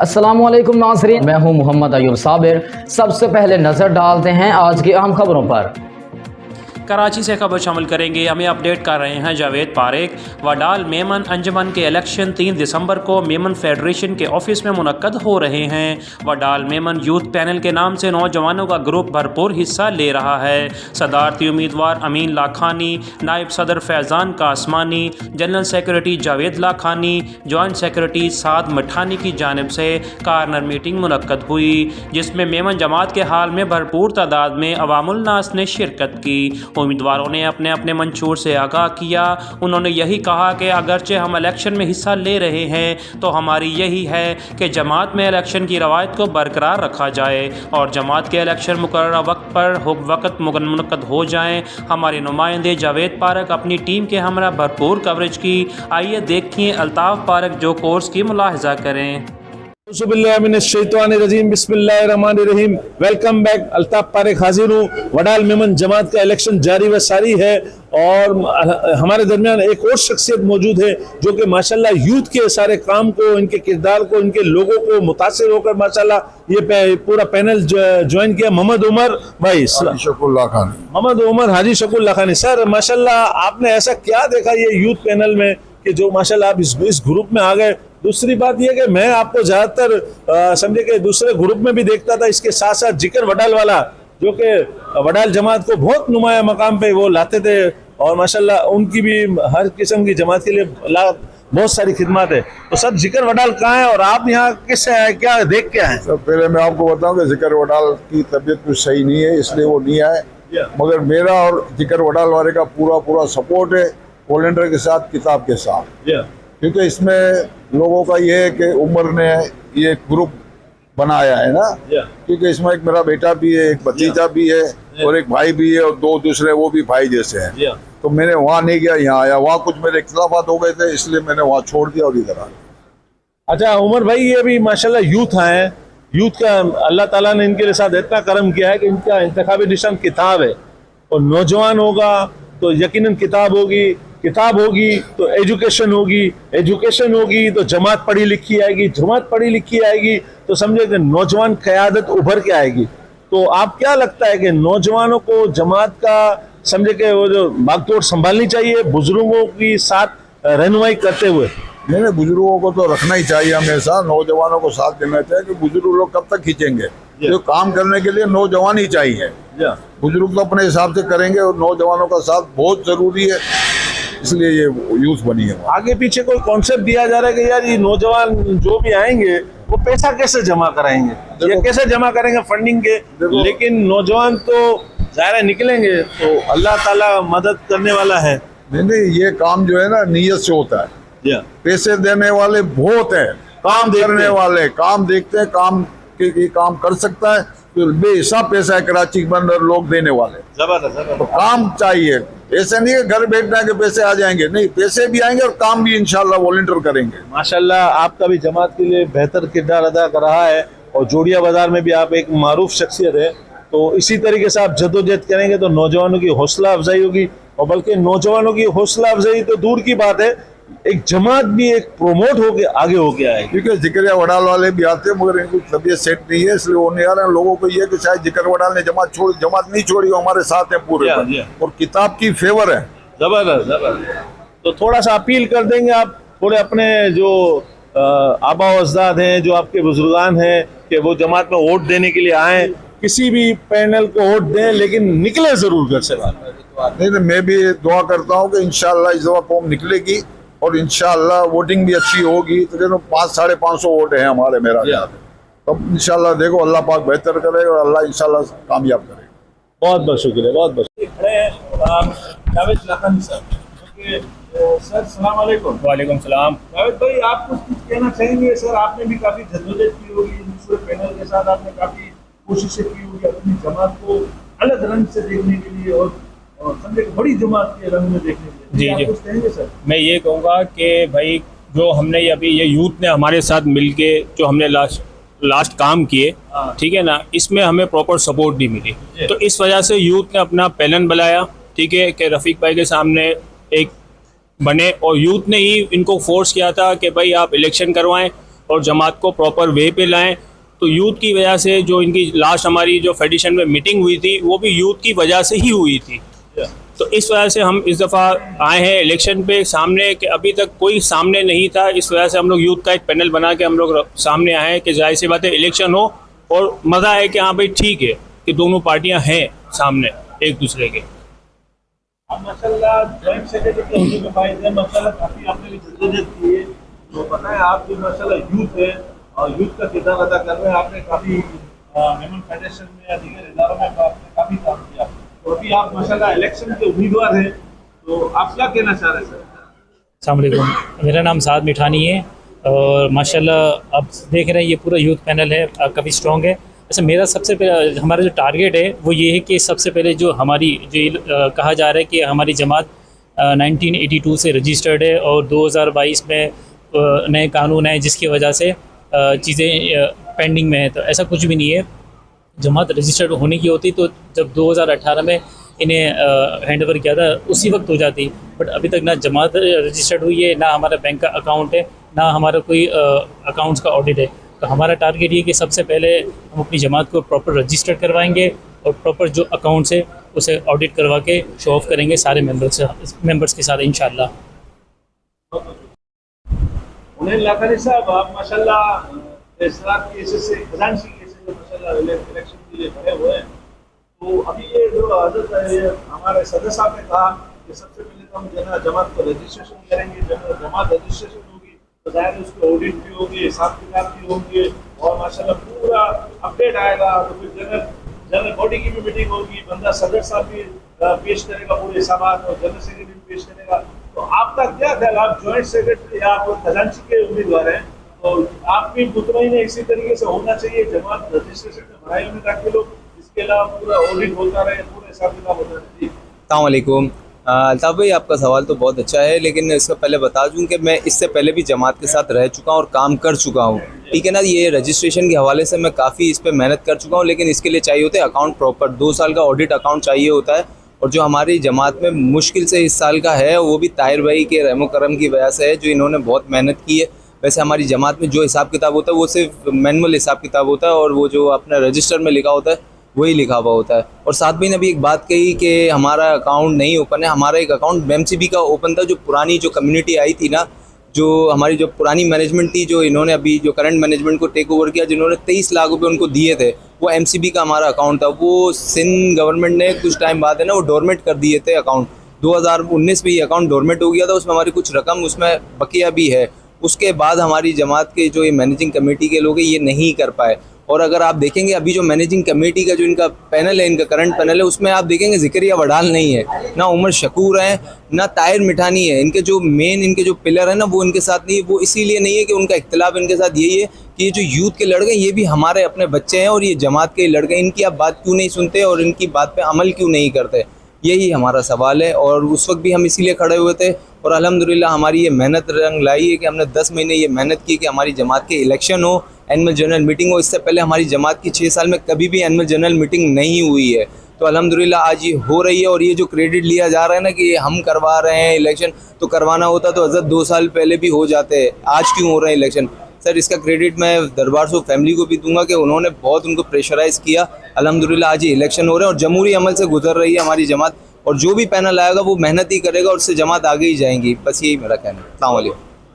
अस्सलामुअलैकुम नाज़रीन, मैं हूं मोहम्मद अयूब साबिर। सबसे पहले नज़र डालते हैं आज की अहम खबरों पर। कराची से खबर शामिल करेंगे। हमें अपडेट कर रहे हैं जावेद पारेख। वडाल मेमन अंजुमन के इलेक्शन 3 दिसंबर को मेमन फेडरेशन के ऑफिस में मुनक्कद हो रहे हैं। वडाल मेमन यूथ पैनल के नाम से नौजवानों का ग्रुप भरपूर हिस्सा ले रहा है। सदारती उम्मीदवार अमीन लाखानी, नायब सदर Faizan Kasmani, general secretary Javed Lakhani, joint secretary Saad Mathani की जानिब से कार्नर मीटिंग मुनक्कद हुई, जिसमें मेमन जमात के हाल में भरपूर तादाद में अवामुल नास ने शिरकत की। उम्मीदवारों ने अपने अपने मंशूर से आगाह किया। उन्होंने यही कहा कि अगरचे हम इलेक्शन में हिस्सा ले रहे हैं तो हमारी यही है कि जमात में इलेक्शन की रवायत को बरकरार रखा जाए और जमात के इलेक्शन मुकर्रर वक्त पर वक्त मुनक्कद हो जाएं। हमारे नुमाइंदे जावेद पारेख अपनी टीम के हमरा भरपूर कवरेज की। आइए देखिए अल्ताफ़ पारेख जो कोर्स की मुलाहिजा करें। बिस्मिल्लाहिर्रहमानिर्रहीम। Welcome back. अल्ताफ पारेख हाजिर हूँ। वडाल मेमन जमात का इलेक्शन जारी व सारी है और हमारे दरमियान एक और शख्सियत मौजूद है जो कि माशाल्लाह यूथ के सारे काम को, इनके किरदार को, इनके लोगों को मुतासिर होकर माशाल्लाह ये पूरा पैनल ज्वाइन किया। मोहम्मद उमर भाई, मोहम्मद उमर हाजी शकुल्ला खानी सर, माशाल्लाह आपने ऐसा क्या देखा ये यूथ पैनल में कि जो माशाल्लाह आप इस ग्रुप में आ गए? दूसरी बात यह कि मैं आपको ज़्यादातर समझे कि दूसरे ग्रुप में भी देखता था। इसके साथ साथ जिक्र वडाल वाला जो कि वडाल जमात को बहुत नुमाया मकाम पे वो लाते थे और माशाल्लाह उनकी भी हर किस्म की जमात के लिए बहुत सारी खिदमत है। तो सर जिक्र वडाल कहाँ है और आप यहाँ किससे आए, क्या देख के आए? सर पहले मैं आपको बताऊं कि जिक्र वडाल की तबीयत कुछ सही नहीं है, इसलिए वो नहीं आए। मगर मेरा और जिक्र वडाल वाले का पूरा सपोर्ट है, वॉलंटियर के साथ, किताब के साथ। क्योंकि इसमें लोगों का ये है कि उमर ने ये ग्रुप बनाया है ना, क्योंकि इसमें एक मेरा बेटा भी है, एक भतीजा भी है और एक भाई भी है और दो दूसरे वो भी भाई जैसे हैं। तो मैंने वहाँ नहीं गया, यहाँ आया। वहाँ कुछ मेरे इख्तिलाफात हो गए थे, इसलिए मैंने वहाँ छोड़ दिया और इधर आ गया। अच्छा उमर भाई, ये भी माशाल्लाह यूथ आए हैं। यूथ का अल्लाह ताला ने इनके साथ इतना करम किया है कि इनका इंतखाबी निशान किताब है और नौजवान होगा तो यकीनन किताब होगी, किताब होगी तो एजुकेशन होगी, एजुकेशन होगी तो जमात पढ़ी लिखी आएगी, जमात पढ़ी लिखी आएगी तो समझे कि नौजवान क़यादत उभर के आएगी। तो आप क्या लगता है कि नौजवानों को जमात का समझे कि वो जो भागदौड़ संभालनी चाहिए बुजुर्गों की साथ रहनुमाई करते हुए? नहीं, बुजुर्गों को तो रखना ही चाहिए हमेशा, नौजवानों को साथ देना चाहिए कि बुजुर्ग लोग कब तक खींचेंगे। जो काम करने के लिए नौजवान ही चाहिए। बुजुर्ग तो अपने हिसाब से करेंगे और नौजवानों का साथ बहुत जरूरी है, इसलिए ये यूथ बनी है। आगे पीछे कोई कॉन्सेप्ट दिया जा रहा है कि यार ये नौजवान जो भी आएंगे वो पैसा कैसे जमा कराएंगे या कैसे जमा करेंगे फंडिंग के, लेकिन नौजवान तो ज़ाहिर निकलेंगे तो अल्लाह ताला मदद करने वाला है। नहीं, ये काम जो है ना नीयत से होता है। पैसे देने वाले बहुत है, काम करने वाले काम देखते हैं, काम के काम कर सकता है तो बेहिसाब पैसा है कराची के अंदर लोग देने वाले। जबरदस्त। तो काम चाहिए, ऐसे नहीं है घर बैठना के पैसे आ जाएंगे, नहीं, पैसे भी आएंगे और काम भी इंशाल्लाह वॉलंटियर करेंगे। माशाल्लाह आपका भी जमात के लिए बेहतर किरदार अदा कर रहा है और जोड़िया बाजार में भी आप एक मारूफ शख्सियत है। तो इसी तरीके से आप जद्दोजहद करेंगे तो नौजवानों की हौसला अफजाई होगी और बल्कि नौजवानों की हौसला अफजाई तो दूर की बात है, एक जमात भी एक प्रोमोट होके आगे होके आए। क्योंकि जिक्र वडाल वाले भी आते हैं मगर इनकी तबीयत सेट नहीं है, इसलिए वो नहीं आ रहे हैं। लोगों को ये कि शायद जिक्र वडाल ने जमात नहीं छोड़ी, हमारे साथ है पूरे और किताब की फेवर है। जबरदस्त। तो थोड़ा सा अपील कर देंगे आप थोड़े अपने जो आबा अजदाद हैं, जो आपके बुजुर्गान हैं कि वो जमात में वोट देने के लिए आए, किसी भी पैनल को वोट दें लेकिन निकले जरूर घर से बाहर। नहीं, मैं भी दुआ करता हूँ कि इंशाल्लाह इस दफा कौम निकलेगी और इंशाल्लाह वोटिंग भी अच्छी होगी। तो देखो 500-550 वोट हैं हमारे, मेरा तो इंशाल्लाह देखो अल्लाह पाक बेहतर करे और अल्लाह इंशाल्लाह कामयाब करे। बहुत बहुत शुक्रिया, बहुत बहुत जावेद लाखानी सर, सलाम अलैकुम। वालेकुम सलाम। जावेद भाई आप कुछ कहना चाहेंगे? सर आपने भी काफी जद्दोजहद की होगी, दूसरे पैनल के साथ आपने काफी कोशिशें की होगी अपनी जमात को अलग रंग से देखने के लिए और समझे बड़ी जमात के रंग में देखने के लिए। जी कुछ कहेंगे सर? मैं ये कहूँगा कि भाई जो हमने अभी ये यूथ ने हमारे साथ मिलके जो हमने लास्ट काम किए, ठीक है ना, इसमें हमें प्रॉपर सपोर्ट नहीं मिली। तो इस वजह से यूथ ने अपना पैनल बनाया, ठीक है, कि रफ़ीक भाई के सामने एक बने और यूथ ने ही इनको फोर्स किया था कि भाई आप इलेक्शन करवाएं और जमात को प्रॉपर वे पे लाएं। तो यूथ की वजह से जो इनकी लास्ट हमारी जो फेडरेशन में मीटिंग हुई थी वो भी यूथ की वजह से ही हुई थी। तो इस वजह से हम इस दफ़ा आए हैं इलेक्शन पे सामने, कि अभी तक कोई सामने नहीं था। इस वजह से हम लोग यूथ का एक पैनल बना के हम लोग सामने आए हैं कि जाहिर सी बात है इलेक्शन हो और मज़ा है कि हाँ भाई ठीक है कि दोनों पार्टियां हैं सामने एक दूसरे के। माशाल्लाह जॉइंट सेक्रेटरी के होने के फायदे माशाल्लाह काफी आपने भी जद्दोजहद की है। तो पता है आप जो माशाल्लाह यूथ है और यूथ का किरदार अदा कर रहे हैं। आपने काफी मेमन फेडरेशन में या दीगर इदारों में आपने काफी काम किया। तो अभी आप माशाल्लाह इलेक्शन के उम्मीदवार हैं, तो आप क्या कहना चाह रहे हैं सर? अस्सलाम वालेकुम, मेरा नाम साद मिठानी है और माशाल्लाह आप देख रहे हैं ये पूरा यूथ पैनल है, काफ़ी स्ट्रॉन्ग है। अच्छा, मेरा सबसे पहले हमारा जो टारगेट है वो ये है कि सबसे पहले जो हमारी जो कहा जा रहा है कि हमारी जमात 1982 से रजिस्टर्ड है और 2022 में नए कानून है जिसकी वजह से चीज़ें पेंडिंग में है। तो ऐसा कुछ भी नहीं है, जमात रजिस्टर्ड होने की होती तो जब 2018 में इन्हें हैंड ओवर किया था उसी वक्त हो जाती, बट अभी तक ना जमात रजिस्टर्ड हुई है, ना हमारा बैंक का अकाउंट है, ना हमारा कोई अकाउंट्स का ऑडिट है। तो हमारा टारगेट ये कि सबसे पहले हम अपनी जमात को प्रॉपर रजिस्टर्ड करवाएंगे और प्रॉपर जो अकाउंट्स है उसे ऑडिट करवा के शो ऑफ करेंगे सारे मेंबर्स के साथ इंशाल्लाह। उन्हें लाकारी साहब, आप माशाल्लाह इस्लाम केसेस से खजांची केसेस में माशाल्लाह इलेक्शन के लिए खड़े हुए हैं। तो अभी ये जो हजरत हमारे सदर साहब ने कहा कि सबसे पहले तो हम जमात को रजिस्ट्रेशन करेंगे, जब जमात रजिस्ट्रेशन होगी तो जाहिर उसके ऑडिट भी होगी, हिसाब किताब भी होंगे और माशाल्लाह पूरा अपडेट आएगा। तो फिर जनरल बॉडी की भी मीटिंग होगी, बंदा सदर साहब भी पेश करेगा पूरे हिसाब और जनरल सेक्रेटरी भी पेश करेगा। तो आपका क्या ख्याल, आप जॉइंट सेक्रेटरी या आप खजांची के उम्मीदवार हैं, तो आप भी मुतमईन है इसी तरीके से होना चाहिए, जमात रजिस्ट्रेशन में भराई होने ताकि लोग इसके अलावा पूरा ऑडिट होता रहे, पूरा हिसाब किताब होता रहे। अस्सलाम वालेकुम। अल्ताफ़ भाई, आपका सवाल तो बहुत अच्छा है, लेकिन इससे पहले बता दूं कि मैं इससे पहले भी जमात के साथ रह चुका हूं और काम कर चुका हूं, ठीक है ना। ये रजिस्ट्रेशन के हवाले से मैं काफ़ी इस पर मेहनत कर चुका हूं, लेकिन इसके लिए चाहिए होता है अकाउंट प्रॉपर, 2 साल का ऑडिट अकाउंट चाहिए होता है। और जो हमारी जमात में मुश्किल से इस साल का है वो भी ताहिर भाई के रहमो करम की वजह से है, जो इन्होंने बहुत मेहनत की है। वैसे हमारी जमात में जो हिसाब किताब होता है वो सिर्फ मैनुअल हिसाब किताब होता है और वो जो अपना रजिस्टर में लिखा होता है वही लिखा हुआ होता है। और साथ भी ने भी एक बात कही कि हमारा अकाउंट नहीं ओपन है। हमारा एक अकाउंट MCB का ओपन था, जो पुरानी जो कम्युनिटी आई थी ना, जो हमारी जो पुरानी मैनेजमेंट थी, जो इन्होंने अभी जो करंट मैनेजमेंट को टेक ओवर किया, जिन्होंने 23 लाख रुपए उनको दिए थे, वो MCB का हमारा अकाउंट था। वो सिंध गवर्नमेंट ने कुछ टाइम बाद है ना वो डोरमेट कर दिए थे अकाउंट। 2019 में ये अकाउंट डोरमेट हो गया था, उसमें हमारी कुछ रकम उसमें बकिया भी है। उसके बाद हमारी जमात के जो ये मैनेजिंग कमेटी के लोग हैं ये नहीं कर पाए। और अगर आप देखेंगे अभी जो मैनेजिंग कमेटी का जो इनका पैनल है, इनका करंट पैनल है, उसमें आप देखेंगे ज़िक्रिया वडाल नहीं है, ना उमर शकूर है, ना ताहिर मिठानी है। इनके जो मेन इनके जो पिलर है ना वो इनके साथ नहीं है। वो इसीलिए नहीं है कि उनका इख्तिलाफ इनके साथ यही है कि ये जो यूथ के लड़के ये भी हमारे अपने बच्चे हैं और ये जमात के लड़के, इनकी आप बात क्यों नहीं सुनते और इनकी बात पे अमल क्यों नहीं करते, यही हमारा सवाल है। और उस वक्त भी हम इसीलिए खड़े हुए थे और अल्हम्दुलिल्लाह हमारी ये मेहनत रंग लाई है कि हमने 10 महीने ये मेहनत की कि हमारी जमात के इलेक्शन हो, एनुअल जनरल मीटिंग हो। इससे पहले हमारी जमात की 6 साल में कभी भी एनुअल जनरल मीटिंग नहीं हुई है। तो अल्हम्दुलिल्लाह आज ये हो रही है। और ये जो क्रेडिट लिया जा रहा है ना कि ये हम करवा रहे हैं इलेक्शन, तो करवाना होता तो हज़रत 2 साल पहले भी हो जाते, आज क्यों हो रहे हैं इलेक्शन। सर, इसका क्रेडिट मैं दरबार सो फैमिली को भी दूंगा कि उन्होंने बहुत उनको प्रेशराइज़ किया। अल्हम्दुलिल्लाह आज ये इलेक्शन हो रहे हैं और जमहूरी अमल से गुजर रही है हमारी जमात। और जो भी पैनल आएगा वो मेहनत ही करेगा और उससे जमात आगे ही जाएंगी। बस यही मेरा कहना है। अस्सलाम वालेकुम।